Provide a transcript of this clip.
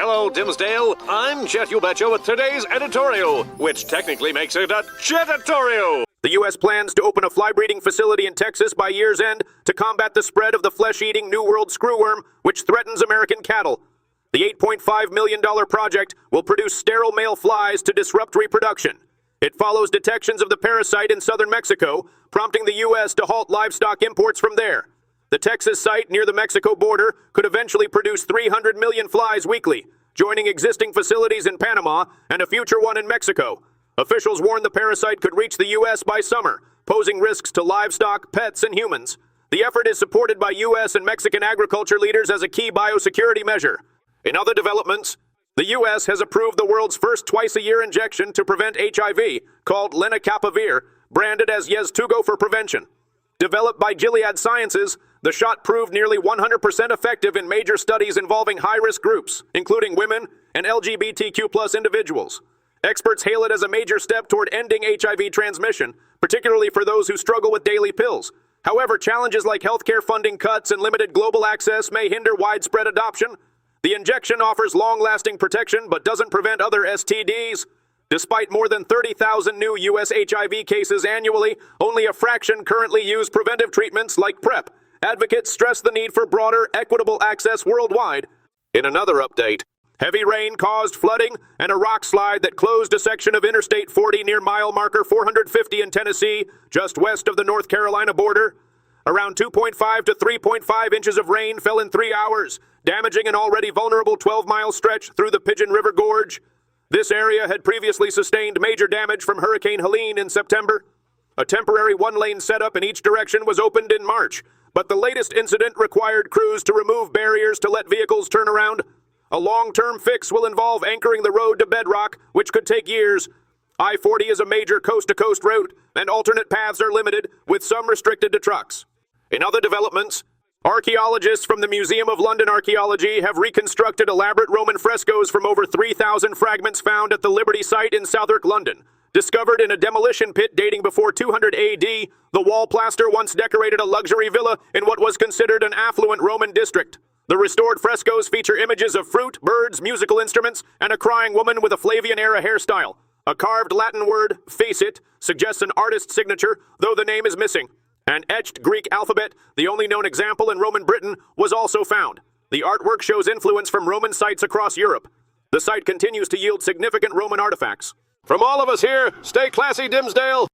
Hello, Dimsdale. I'm Jet You Betcha with today's editorial, which technically makes it a Jetatorial. The U.S. plans to open a fly breeding facility in Texas by year's end to combat the spread of the flesh-eating New World screwworm, which threatens American cattle. The $8.5 million project will produce sterile male flies to disrupt reproduction. It follows detections of the parasite in southern Mexico, prompting the U.S. to halt livestock imports from there. The Texas site near the Mexico border could eventually produce 300 million flies weekly, joining existing facilities in Panama and a future one in Mexico. Officials warn the parasite could reach the U.S. by summer, posing risks to livestock, pets, and humans. The effort is supported by U.S. and Mexican agriculture leaders as a key biosecurity measure. In other developments, the U.S. has approved the world's first twice-a-year injection to prevent HIV, called lenacapavir, branded as Yeztugo for prevention. Developed by Gilead Sciences, the shot proved nearly 100% effective in major studies involving high-risk groups, including women and LGBTQ+ individuals. Experts hail it as a major step toward ending HIV transmission, particularly for those who struggle with daily pills. However, challenges like healthcare funding cuts and limited global access may hinder widespread adoption. The injection offers long-lasting protection but doesn't prevent other STDs. Despite more than 30,000 new U.S. HIV cases annually, only a fraction currently use preventive treatments like PrEP. Advocates stress the need for broader, equitable access worldwide. In another update, heavy rain caused flooding and a rockslide that closed a section of Interstate 40 near mile marker 450 in Tennessee, just west of the North Carolina border. Around 2.5 to 3.5 inches of rain fell in 3 hours, damaging an already vulnerable 12-mile stretch through the Pigeon River Gorge. This area had previously sustained major damage from Hurricane Helene in September. A temporary one-lane setup in each direction was opened in March, but the latest incident required crews to remove barriers to let vehicles turn around. A long-term fix will involve anchoring the road to bedrock, which could take years. I-40 is a major coast-to-coast route, and alternate paths are limited, with some restricted to trucks. In other developments, archaeologists from the Museum of London Archaeology have reconstructed elaborate Roman frescoes from over 3,000 fragments found at the Liberty site in Southwark, London. Discovered in a demolition pit dating before 200 AD, the wall plaster once decorated a luxury villa in what was considered an affluent Roman district. The restored frescoes feature images of fruit, birds, musical instruments, and a crying woman with a Flavian-era hairstyle. A carved Latin word, "facit," suggests an artist's signature, though the name is missing. An etched Greek alphabet, the only known example in Roman Britain, was also found. The artwork shows influence from Roman sites across Europe. The site continues to yield significant Roman artifacts. From all of us here, stay classy, Dimsdale!